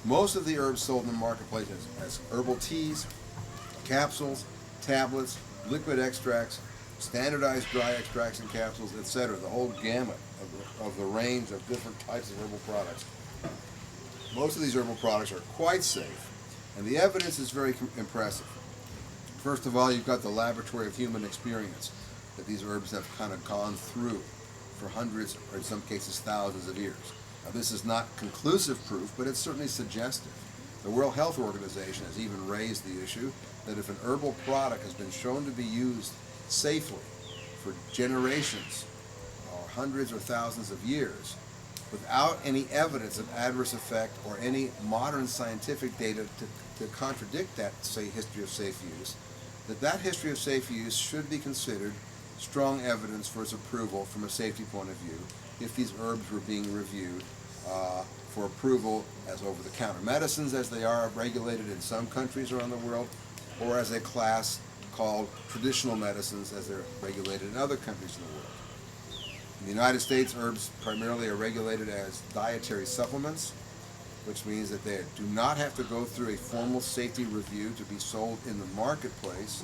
Most of the herbs sold in the marketplace as herbal teas, capsules, tablets, liquid extracts, standardized dry extracts and capsules, etc. The whole gamut of the range of different types of herbal products. Most of these herbal products are quite safe, and the evidence is very impressive. First of all, you've got the laboratory of human experience that these herbs have kind of gone through for hundreds, or in some cases thousands of years. Now, this is not conclusive proof, but it's certainly suggestive. The World Health Organization has even raised the issue that if an herbal product has been shown to be used safely for generations or hundreds or thousands of years without any evidence of adverse effect or any modern scientific data to contradict that, say, history of safe use, that history of safe use should be considered strong evidence for its approval from a safety point of view if these herbs were being reviewed for approval as over-the-counter medicines, as they are regulated in some countries around the world, or as a class called traditional medicines, as they're regulated in other countries in the world. In the United States, herbs primarily are regulated as dietary supplements, which means that they do not have to go through a formal safety review to be sold in the marketplace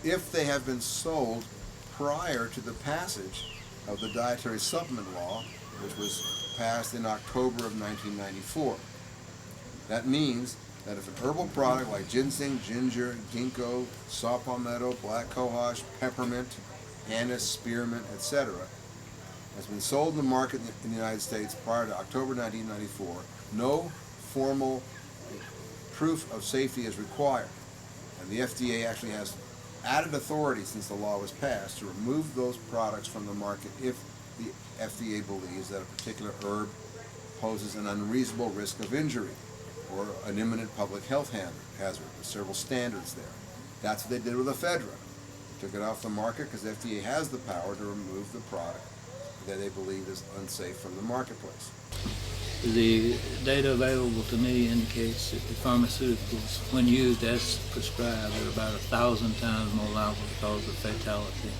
if they have been sold prior to the passage of the dietary supplement law, which was passed in October of 1994. That means that if an herbal product like ginseng, ginger, ginkgo, saw palmetto, black cohosh, peppermint, anise, spearmint, etc., has been sold in the market in the United States prior to October 1994, no formal proof of safety is required. And the FDA actually has added authority since the law was passed to remove those products from the market if the FDA believes that a particular herb poses an unreasonable risk of injury or an imminent public health hazard. There's several standards there. That's what they did with ephedra. They took it off the market because the FDA has the power to remove the product that they believe is unsafe from the marketplace. The data available to me indicates that the pharmaceuticals, when used as prescribed, are about 1,000 times more liable to cause a fatality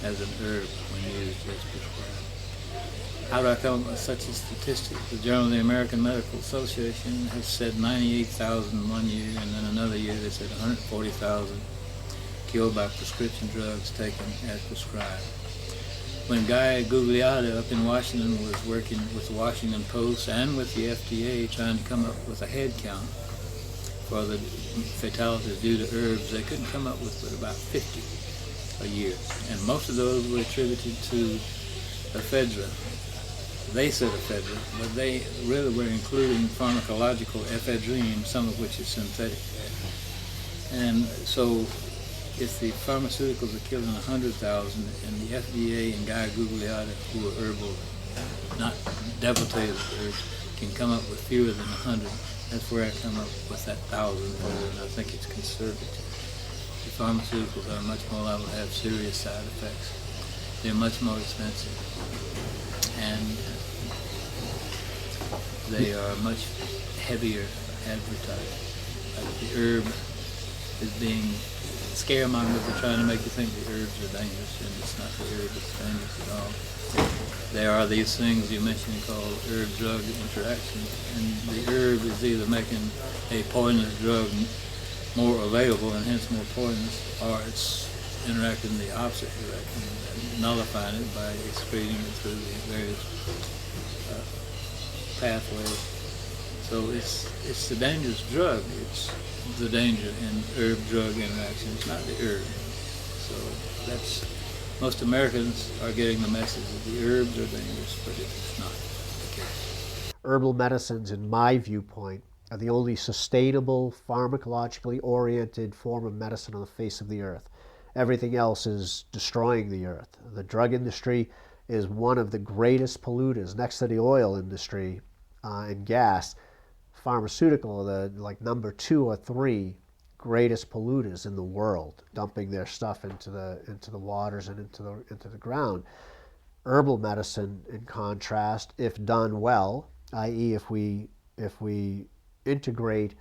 as an herb when used as prescribed. How do I come up with such a statistic? The Journal of the American Medical Association has said 98,000 one year, and then another year they said 140,000 killed by prescription drugs taken as prescribed. When Guy Gugliotta up in Washington was working with the Washington Post and with the FDA trying to come up with a head count for the fatalities due to herbs, they couldn't come up with but about 50 a year. And most of those were attributed to ephedra. They said ephedra, but they really were including pharmacological ephedrine, some of which is synthetic. And so if the pharmaceuticals are killing 100,000 and the FDA and Guy Gugliotta, who are herbal, not debilitated herbs, can come up with fewer than 100, that's where I come up with that 1,000 figure, and I think it's conservative. The pharmaceuticals are much more liable to have serious side effects. They're much more expensive, and they are much heavier advertised. Like the herb is being scaremongers are trying to make you think the herbs are dangerous, and it's not the herb that's dangerous at all. There are these things you mentioned called herb-drug interactions, and the herb is either making a poisonous drug more available and hence more poisonous, or it's interacting in the opposite direction, nullifying it by excreting it through the various pathways. So it's the dangerous drug. It's the danger in herb-drug interactions, not the herb. So that's, most Americans are getting the message that the herbs are dangerous, but it's not the case. Herbal medicines, in my viewpoint, are the only sustainable, pharmacologically oriented form of medicine on the face of the earth. Everything else is destroying the earth. The drug industry is one of the greatest polluters, next to the oil industry and gas. Pharmaceutical, like number 2 or 3 greatest polluters in the world, dumping their stuff into the waters and into the ground. Herbal medicine, in contrast, if done well, i.e., if we integrate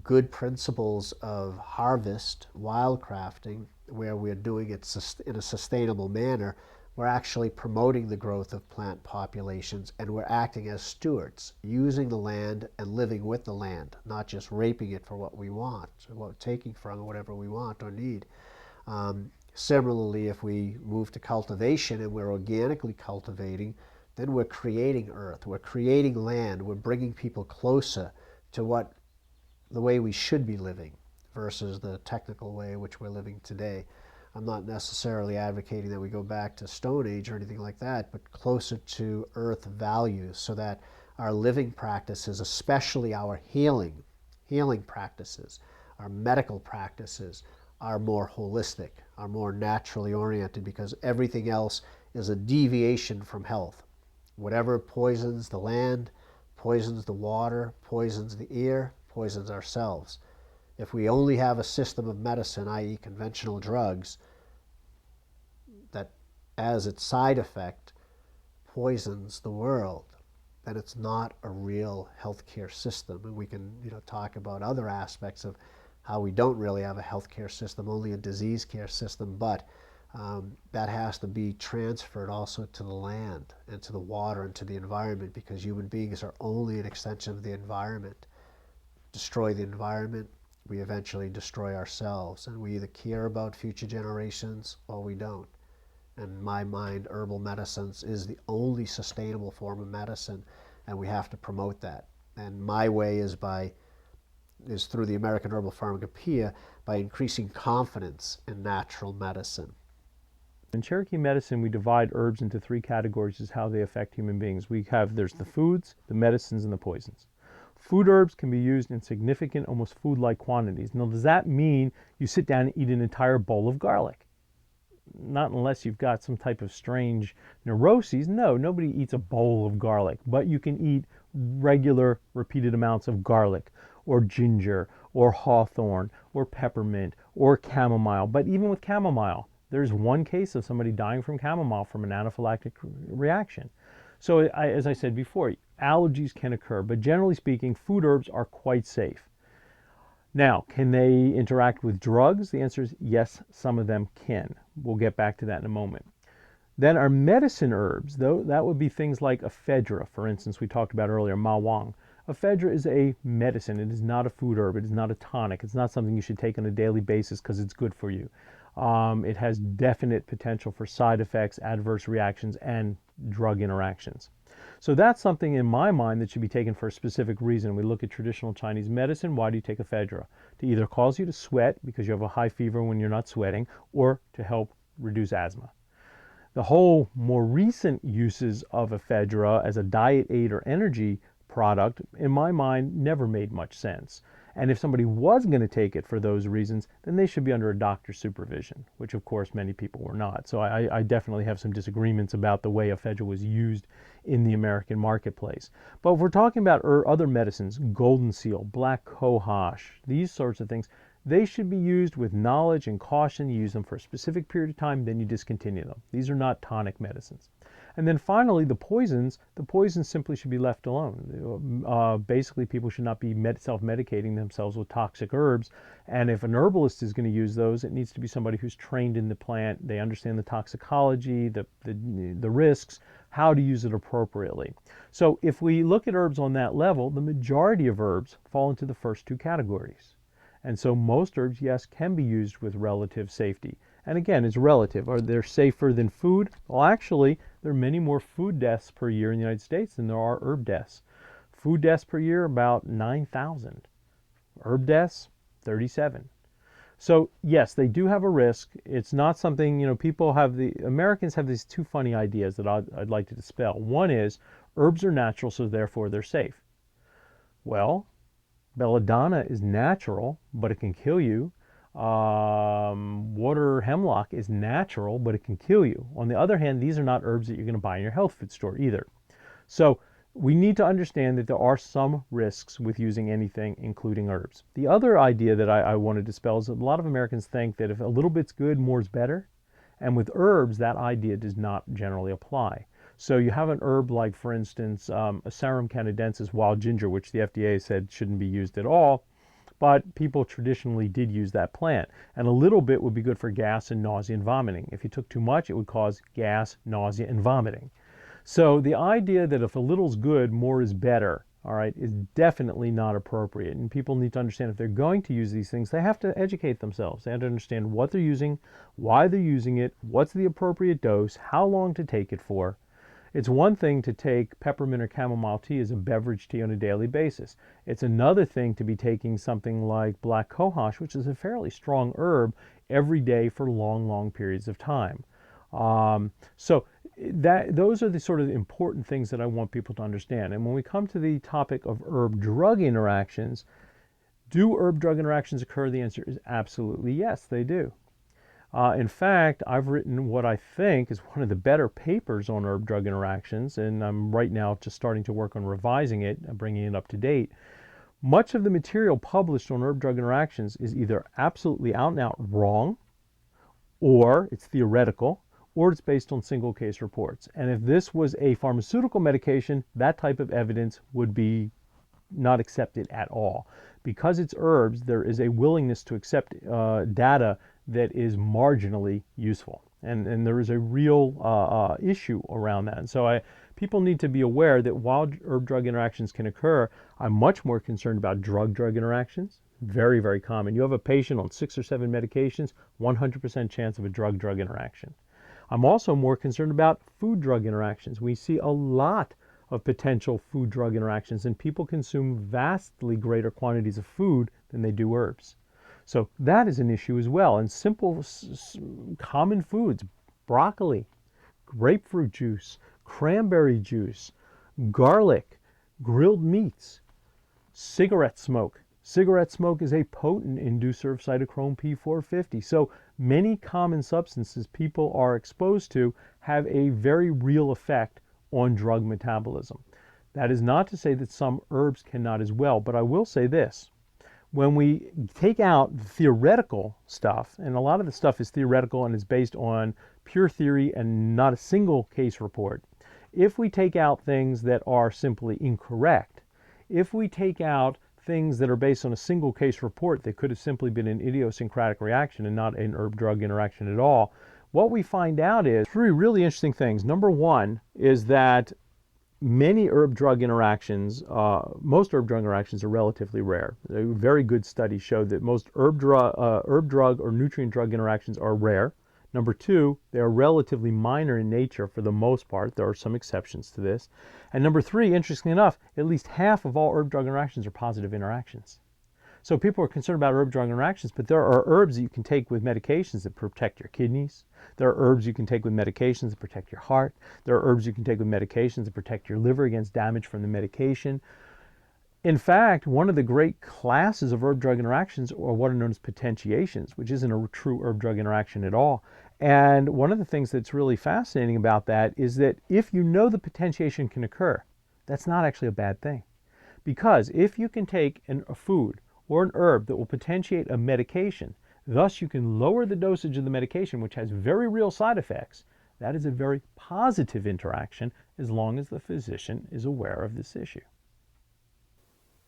good principles of harvest, wildcrafting, where we're doing it in a sustainable manner, we're actually promoting the growth of plant populations, and we're acting as stewards, using the land and living with the land, not just raping it for what we want, or taking from it whatever we want or need. Similarly, if we move to cultivation and we're organically cultivating, then we're creating earth, we're creating land, we're bringing people closer to the way we should be living versus the technical way in which we're living today. I'm not necessarily advocating that we go back to Stone Age or anything like that, but closer to earth values, so that our living practices, especially our healing practices, our medical practices, are more holistic, are more naturally oriented, because everything else is a deviation from health. Whatever poisons the land, poisons the water, poisons the air, poisons ourselves. If we only have a system of medicine, i.e. conventional drugs, that as its side effect poisons the world, then it's not a real healthcare system. And we can talk about other aspects of how we don't really have a healthcare system, only a disease care system, but that has to be transferred also to the land and to the water and to the environment, because human beings are only an extension of the environment. Destroy the environment, we eventually destroy ourselves, and we either care about future generations or we don't. In my mind, herbal medicines is the only sustainable form of medicine, and we have to promote that. And my way is through the American Herbal Pharmacopoeia, by increasing confidence in natural medicine. In Cherokee medicine, we divide herbs into three categories as how they affect human beings. There's the foods, the medicines, and the poisons. Food herbs can be used in significant, almost food-like quantities. Now, does that mean you sit down and eat an entire bowl of garlic? Not unless you've got some type of strange neuroses. No, nobody eats a bowl of garlic, but you can eat regular, repeated amounts of garlic, or ginger, or hawthorn, or peppermint, or chamomile. But even with chamomile, there's one case of somebody dying from chamomile from an anaphylactic reaction. So as I said before, allergies can occur, but generally speaking, food herbs are quite safe. Now, can they interact with drugs? The answer is yes, some of them can. We'll get back to that in a moment. Then our medicine herbs, though, that would be things like ephedra, for instance, we talked about earlier, ma wang. Ephedra is a medicine. It is not a food herb. It is not a tonic. It's not something you should take on a daily basis because it's good for you. It has definite potential for side effects, adverse reactions, and drug interactions. So that's something in my mind that should be taken for a specific reason. We look at traditional Chinese medicine. Why do you take ephedra? To either cause you to sweat because you have a high fever when you're not sweating, or to help reduce asthma. The whole more recent uses of ephedra as a diet aid or energy product, in my mind, never made much sense. And if somebody was going to take it for those reasons, then they should be under a doctor's supervision, which of course many people were not. So I definitely have some disagreements about the way ephedra was used in the American marketplace. But if we're talking about other medicines, golden seal, black cohosh, these sorts of things, they should be used with knowledge and caution. You use them for a specific period of time, then you discontinue them. These are not tonic medicines. And then finally, the poisons simply should be left alone. Basically, people should not be self-medicating themselves with toxic herbs. And if an herbalist is going to use those, it needs to be somebody who's trained in the plant. They understand the toxicology, the risks, how to use it appropriately. So if we look at herbs on that level, the majority of herbs fall into the first two categories. And so most herbs, yes, can be used with relative safety. And again, it's relative. Are they safer than food? Well, actually, there are many more food deaths per year in the United States than there are herb deaths. Food deaths per year, about 9,000. Herb deaths, 37. So yes, they do have a risk. It's not something, Americans have these two funny ideas that I'd like to dispel. One is, herbs are natural, so therefore they're safe. Well, belladonna is natural, but it can kill you. Water hemlock is natural, but it can kill you. On the other hand, these are not herbs that you're going to buy in your health food store either. So we need to understand that there are some risks with using anything, including herbs. The other idea that I want to dispel is that a lot of Americans think that if a little bit's good, more's better. And with herbs, that idea does not generally apply. So you have an herb like, for instance, Asarum canadensis wild ginger, which the FDA said shouldn't be used at all. but people traditionally did use that plant. And a little bit would be good for gas and nausea and vomiting. If you took too much, it would cause gas, nausea, and vomiting. So the idea that if a little's good, more is better, all right, is definitely not appropriate. And people need to understand if they're going to use these things, they have to educate themselves. They have to understand what they're using, why they're using it, what's the appropriate dose, how long to take it for. It's one thing to take peppermint or chamomile tea as a beverage tea on a daily basis. It's another thing to be taking something like black cohosh, which is a fairly strong herb, every day for long, long periods of time. So those are the sort of important things that I want people to understand. And when we come to the topic of herb-drug interactions, do herb-drug interactions occur? The answer is absolutely yes, they do. In fact, I've written what I think is one of the better papers on herb-drug interactions, and I'm right now just starting to work on revising it and bringing it up to date. Much of the material published on herb-drug interactions is either absolutely out and out wrong, or it's theoretical, or it's based on single case reports. And if this was a pharmaceutical medication, that type of evidence would be not accepted at all. Because it's herbs, there is a willingness to accept data that is marginally useful. And there is a real issue around that. And so people need to be aware that while herb-drug interactions can occur, I'm much more concerned about drug-drug interactions. Very, very common. You have a patient on 6 or 7 medications, 100% chance of a drug-drug interaction. I'm also more concerned about food-drug interactions. We see a lot of potential food-drug interactions, and people consume vastly greater quantities of food than they do herbs. So that is an issue as well. And simple, common foods, broccoli, grapefruit juice, cranberry juice, garlic, grilled meats, cigarette smoke. Cigarette smoke is a potent inducer of cytochrome P450. So many common substances people are exposed to have a very real effect on drug metabolism. That is not to say that some herbs cannot as well, but I will say this. When we take out the theoretical stuff, and a lot of the stuff is theoretical and is based on pure theory and not a single case report, if we take out things that are simply incorrect, if we take out things that are based on a single case report that could have simply been an idiosyncratic reaction and not an herb-drug interaction at all, what we find out is 3 really interesting things. Number one is that many herb-drug interactions, most herb-drug interactions are relatively rare. A very good studies show that most herb-drug or nutrient-drug interactions are rare. Number 2, they are relatively minor in nature for the most part. There are some exceptions to this. And number 3, interestingly enough, at least half of all herb-drug interactions are positive interactions. So people are concerned about herb-drug interactions, but there are herbs that you can take with medications that protect your kidneys. There are herbs you can take with medications that protect your heart. There are herbs you can take with medications that protect your liver against damage from the medication. In fact, one of the great classes of herb-drug interactions are what are known as potentiations, which isn't a true herb-drug interaction at all. And one of the things that's really fascinating about that is that if you know the potentiation can occur, that's not actually a bad thing. Because if you can take a food or an herb that will potentiate a medication, thus you can lower the dosage of the medication, which has very real side effects, that is a very positive interaction as long as the physician is aware of this issue.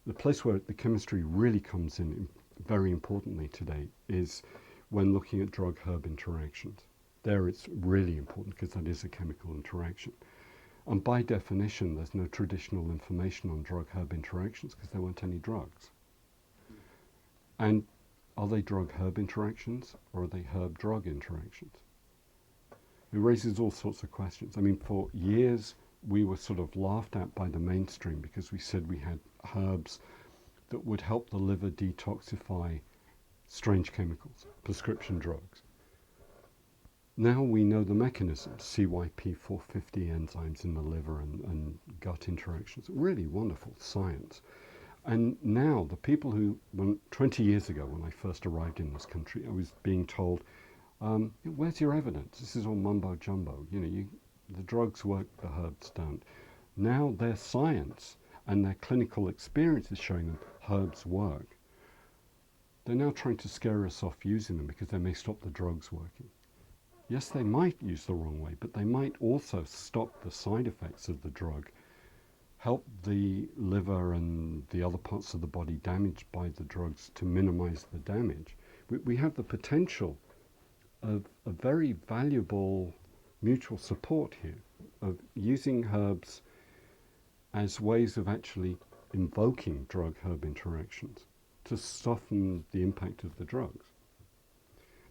The place where the chemistry really comes in very importantly today is when looking at drug-herb interactions. There it's really important because that is a chemical interaction. And by definition, there's no traditional information on drug-herb interactions because there weren't any drugs. And are they drug-herb interactions or are they herb-drug interactions? It raises all sorts of questions. I mean, for years, we were sort of laughed at by the mainstream because we said we had herbs that would help the liver detoxify strange chemicals, prescription drugs. Now we know the mechanisms, CYP450 enzymes in the liver and gut interactions. Really wonderful science. And now the people who, 20 years ago when I first arrived in this country, I was being told, where's your evidence? This is all mumbo jumbo. The drugs work, the herbs don't. Now their science and their clinical experience is showing them herbs work. They're now trying to scare us off using them because they may stop the drugs working. Yes, they might use the wrong way, but they might also stop the side effects of the drug. help the liver and the other parts of the body damaged by the drugs to minimize the damage, we have the potential of a very valuable mutual support here, of using herbs as ways of actually invoking drug-herb interactions to soften the impact of the drugs.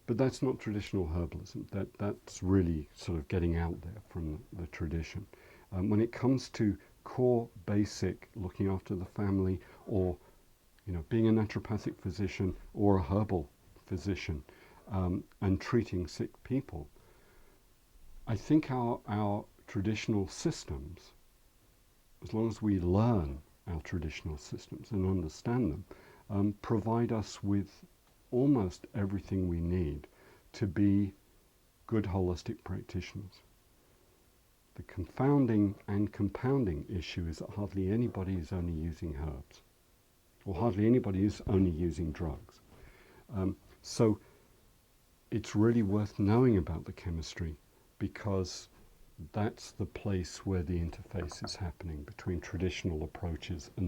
But that's not traditional herbalism. That's really sort of getting out there from the tradition. When it comes to core, basic, looking after the family, or being a naturopathic physician or a herbal physician, and treating sick people, I think our traditional systems, as long as we learn our traditional systems and understand them, provide us with almost everything we need to be good holistic practitioners. The confounding and compounding issue is that hardly anybody is only using herbs, or hardly anybody is only using drugs. So it's really worth knowing about the chemistry, because that's the place where the interface is happening between traditional approaches and